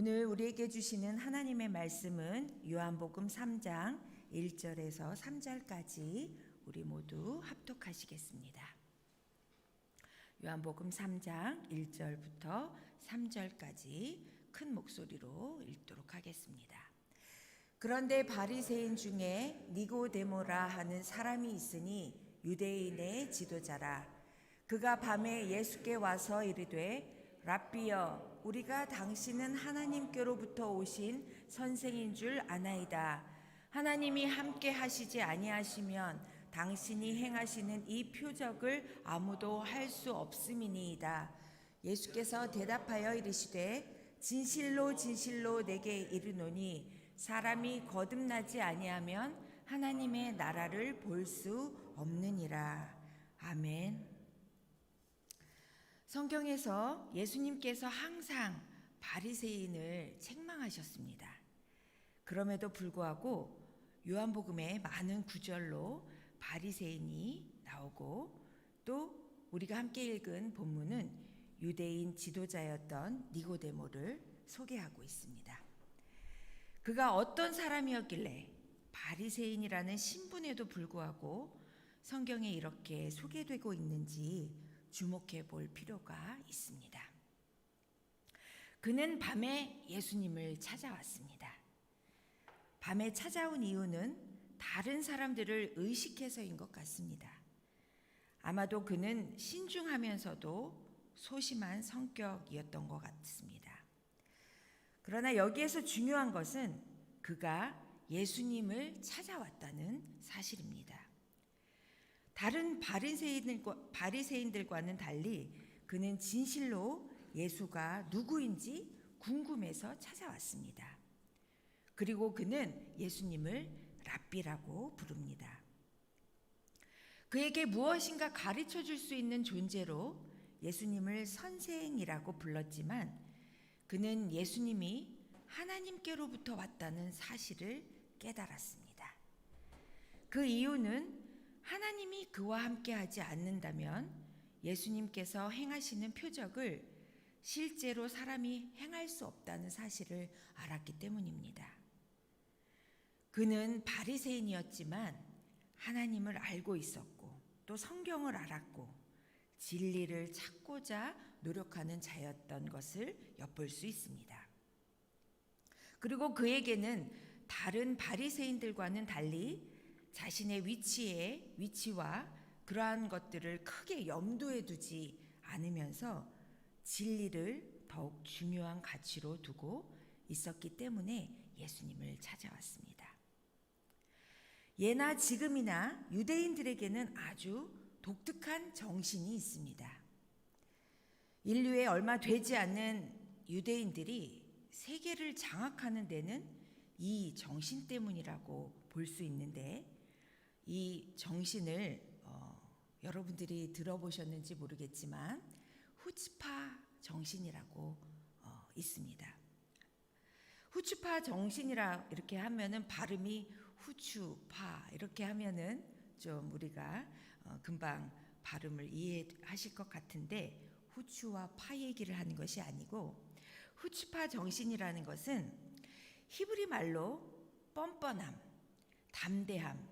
오늘 우리에게 주시는 하나님의 말씀은 요한복음 3장 1절에서 3절까지 우리 모두 합독하시겠습니다. 요한복음 3장 1절부터 3절까지 큰 목소리로 읽도록 하겠습니다. 그런데 바리새인 중에 니고데모라 하는 사람이 있으니 유대인의 지도자라. 그가 밤에 예수께 와서 이르되 랍비여, 우리가 당신은 하나님께로부터 오신 선생인 줄 아나이다. 하나님이 함께 하시지 아니하시면 당신이 행하시는 이 표적을 아무도 할 수 없음이니이다. 예수께서 대답하여 이르시되 진실로 진실로 내게 이르노니 사람이 거듭나지 아니하면 하나님의 나라를 볼 수 없느니라. 아멘. 성경에서 예수님께서 항상 바리새인을 책망하셨습니다. 그럼에도 불구하고 요한복음의 많은 구절로 바리새인이 나오고 또 우리가 함께 읽은 본문은 유대인 지도자였던 니고데모를 소개하고 있습니다. 그가 어떤 사람이었길래 바리새인이라는 신분에도 불구하고 성경에 이렇게 소개되고 있는지 주목해 볼 필요가 있습니다. 그는 밤에 예수님을 찾아왔습니다. 밤에 찾아온 이유는 다른 사람들을 의식해서인 것 같습니다. 아마도 그는 신중하면서도 소심한 성격이었던 것 같습니다. 그러나 여기에서 중요한 것은 그가 예수님을 찾아왔다는 사실입니다. 다른 바리새인들과는 달리 그는 진실로 예수가 누구인지 궁금해서 찾아왔습니다. 그리고 그는 예수님을 랍비라고 부릅니다. 그에게 무엇인가 가르쳐 줄 수 있는 존재로 예수님을 선생이라고 불렀지만 그는 예수님이 하나님께로부터 왔다는 사실을 깨달았습니다. 그 이유는 하나님이 그와 함께하지 않는다면 예수님께서 행하시는 표적을 실제로 사람이 행할 수 없다는 사실을 알았기 때문입니다. 그는 바리새인이었지만 하나님을 알고 있었고 또 성경을 알았고 진리를 찾고자 노력하는 자였던 것을 엿볼 수 있습니다. 그리고 그에게는 다른 바리새인들과는 달리 자신의 위치와 그러한 것들을 크게 염두에 두지 않으면서 진리를 더욱 중요한 가치로 두고 있었기 때문에 예수님을 찾아왔습니다. 예나 지금이나 유대인들에게는 아주 독특한 정신이 있습니다. 인류에 얼마 되지 않는 유대인들이 세계를 장악하는 데는 이 정신 때문이라고 볼 수 있는데 이 정신을 여러분들이 들어보셨는지 모르겠지만 후츠파 정신이라고 있습니다. 후츠파 정신이라 이렇게 하면은 발음이 후추파 이렇게 하면은 좀 우리가 금방 발음을 이해하실 것 같은데 후추와 파 얘기를 하는 것이 아니고 후츠파 정신이라는 것은 히브리 말로 뻔뻔함, 담대함,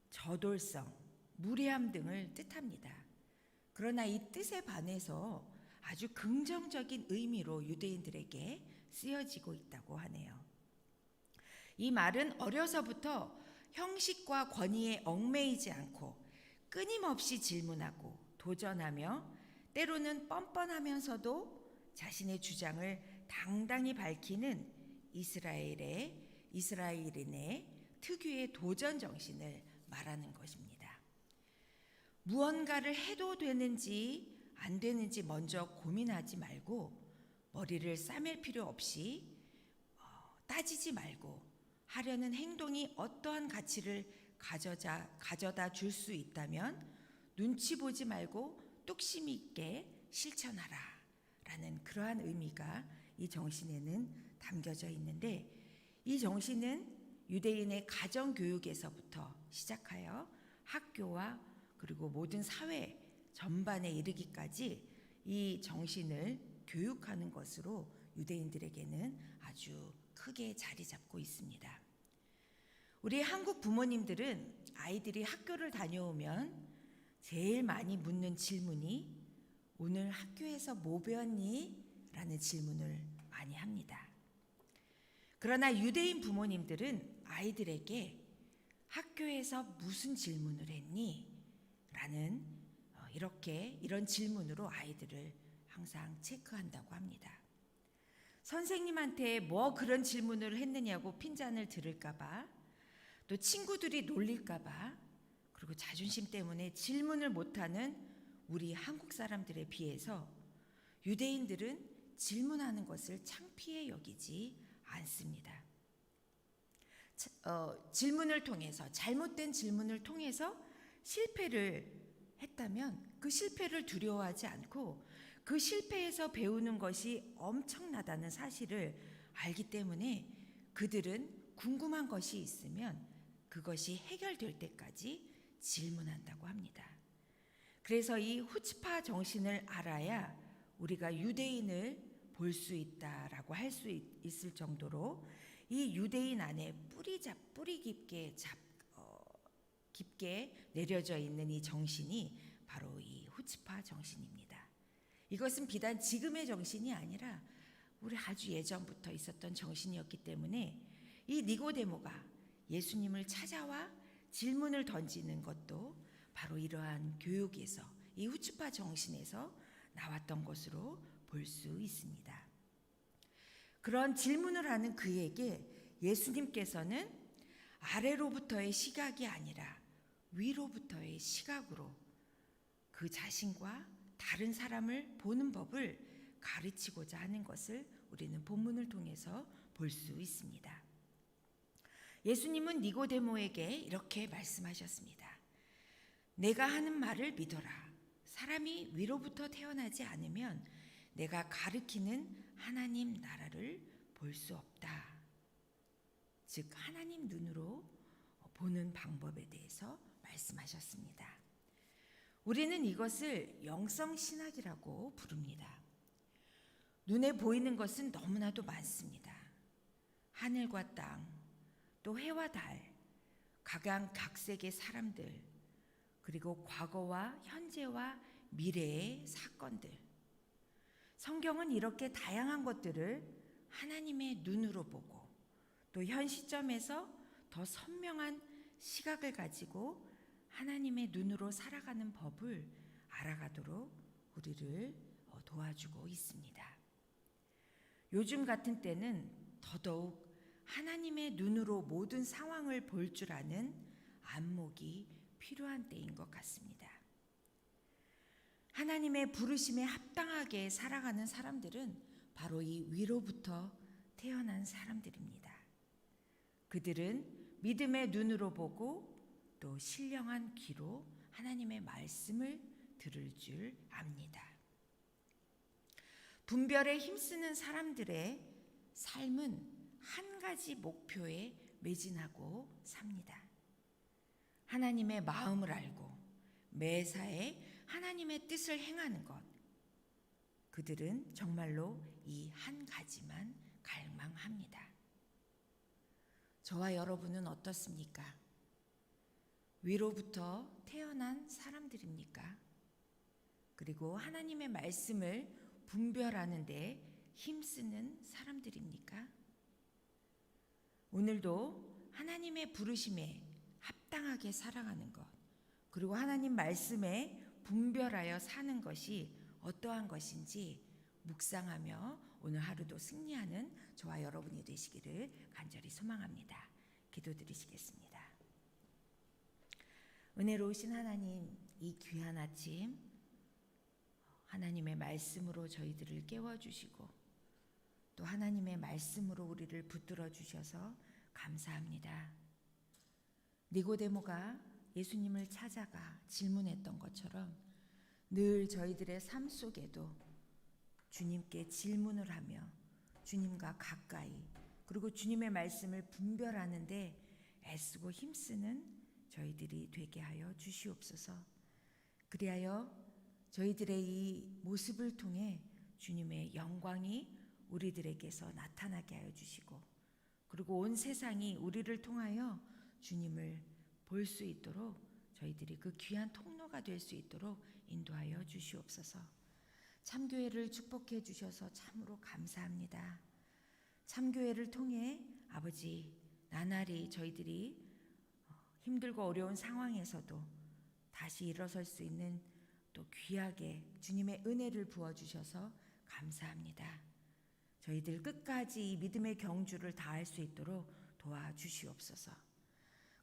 저돌성, 무례함 등을 뜻합니다. 그러나 이 뜻에 반해서 아주 긍정적인 의미로 유대인들에게 쓰여지고 있다고 하네요. 이 말은 어려서부터 형식과 권위에 얽매이지 않고 끊임없이 질문하고 도전하며 때로는 뻔뻔하면서도 자신의 주장을 당당히 밝히는 이스라엘인의 특유의 도전 정신을 말하는 것입니다. 무언가를 해도 되는지 안 되는지 먼저 고민하지 말고 머리를 싸맬 필요 없이 따지지 말고 하려는 행동이 어떠한 가치를 가져다 줄 수 있다면 눈치 보지 말고 뚝심 있게 실천하라 라는 그러한 의미가 이 정신에는 담겨져 있는데 이 정신은 유대인의 가정교육에서부터 시작하여 학교와 그리고 모든 사회 전반에 이르기까지 이 정신을 교육하는 것으로 유대인들에게는 아주 크게 자리 잡고 있습니다. 우리 한국 부모님들은 아이들이 학교를 다녀오면 제일 많이 묻는 질문이 오늘 학교에서 뭐 배웠니? 라는 질문을 많이 합니다. 그러나 유대인 부모님들은 아이들에게 학교에서 무슨 질문을 했니? 라는 이런 질문으로 아이들을 항상 체크한다고 합니다. 선생님한테 뭐 그런 질문을 했느냐고 핀잔을 들을까봐, 또 친구들이 놀릴까봐, 그리고 자존심 때문에 질문을 못하는 우리 한국 사람들에 비해서 유대인들은 질문하는 것을 창피해 여기지 않습니다. 질문을 통해서, 잘못된 질문을 통해서 실패를 했다면 그 실패를 두려워하지 않고 그 실패에서 배우는 것이 엄청나다는 사실을 알기 때문에 그들은 궁금한 것이 있으면 그것이 해결될 때까지 질문한다고 합니다. 그래서 이 후츠파 정신을 알아야 우리가 유대인을 볼 수 있다라고 할 수 있을 정도로 이 유대인 안에 뿌리 깊게 내려져 있는 이 정신이 바로 이 후츠파 정신입니다. 이것은 비단 지금의 정신이 아니라 우리 아주 예전부터 있었던 정신이었기 때문에 이 니고데모가 예수님을 찾아와 질문을 던지는 것도 바로 이러한 교육에서, 이 후츠파 정신에서 나왔던 것으로 볼 수 있습니다. 그런 질문을 하는 그에게 예수님께서는 아래로부터의 시각이 아니라 위로부터의 시각으로 그 자신과 다른 사람을 보는 법을 가르치고자 하는 것을 우리는 본문을 통해서 볼 수 있습니다. 예수님은 니고데모에게 이렇게 말씀하셨습니다. 내가 하는 말을 믿어라. 사람이 위로부터 태어나지 않으면 내가 가르치는 하나님 나라를 볼 수 없다. 즉 하나님 눈으로 보는 방법에 대해서 말씀하셨습니다. 우리는 이것을 영성신학이라고 부릅니다. 눈에 보이는 것은 너무나도 많습니다. 하늘과 땅, 또 해와 달, 각양각색의 사람들, 그리고 과거와 현재와 미래의 사건들. 성경은 이렇게 다양한 것들을 하나님의 눈으로 보고 또 현 시점에서 더 선명한 시각을 가지고 하나님의 눈으로 살아가는 법을 알아가도록 우리를 도와주고 있습니다. 요즘 같은 때는 더더욱 하나님의 눈으로 모든 상황을 볼 줄 아는 안목이 필요한 때인 것 같습니다. 하나님의 부르심에 합당하게 살아가는 사람들은 바로 이 위로부터 태어난 사람들입니다. 그들은 믿음의 눈으로 보고 또 신령한 귀로 하나님의 말씀을 들을 줄 압니다. 분별에 힘쓰는 사람들의 삶은 한 가지 목표에 매진하고 삽니다. 하나님의 마음을 알고 매사에 하나님의 뜻을 행하는 것. 그들은 정말로 이 한 가지만 갈망합니다. 저와 여러분은 어떻습니까? 위로부터 태어난 사람들입니까? 그리고 하나님의 말씀을 분별하는 데 힘쓰는 사람들입니까? 오늘도 하나님의 부르심에 합당하게 살아가는 것, 그리고 하나님 말씀에 분별하여 사는 것이 어떠한 것인지 묵상하며 오늘 하루도 승리하는 저와 여러분이 되시기를 간절히 소망합니다. 기도드리시겠습니다. 은혜로우신 하나님, 이 귀한 아침 하나님의 말씀으로 저희들을 깨워주시고 또 하나님의 말씀으로 우리를 붙들어 주셔서 감사합니다. 니고데모가 예수님을 찾아가 질문했던 것처럼 늘 저희들의 삶 속에도 주님께 질문을 하며 주님과 가까이, 그리고 주님의 말씀을 분별하는데 애쓰고 힘쓰는 저희들이 되게 하여 주시옵소서. 그리하여 저희들의 이 모습을 통해 주님의 영광이 우리들에게서 나타나게 하여 주시고, 그리고 온 세상이 우리를 통하여 주님을 볼 수 있도록 저희들이 그 귀한 통로가 될 수 있도록 인도하여 주시옵소서. 참교회를 축복해 주셔서 참으로 감사합니다. 참교회를 통해 아버지 나날이 저희들이 힘들고 어려운 상황에서도 다시 일어설 수 있는 또 귀하게 주님의 은혜를 부어주셔서 감사합니다. 저희들 끝까지 이 믿음의 경주를 다할 수 있도록 도와주시옵소서.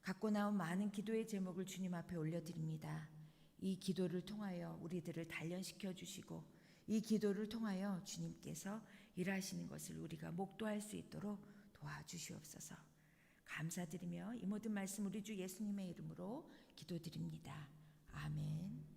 갖고 나온 많은 기도의 제목을 주님 앞에 올려드립니다. 이 기도를 통하여 우리들을 단련시켜 주시고, 이 기도를 통하여 주님께서 일하시는 것을 우리가 목도할 수 있도록 도와주시옵소서. 감사드리며 이 모든 말씀 우리 주 예수님의 이름으로 기도드립니다. 아멘.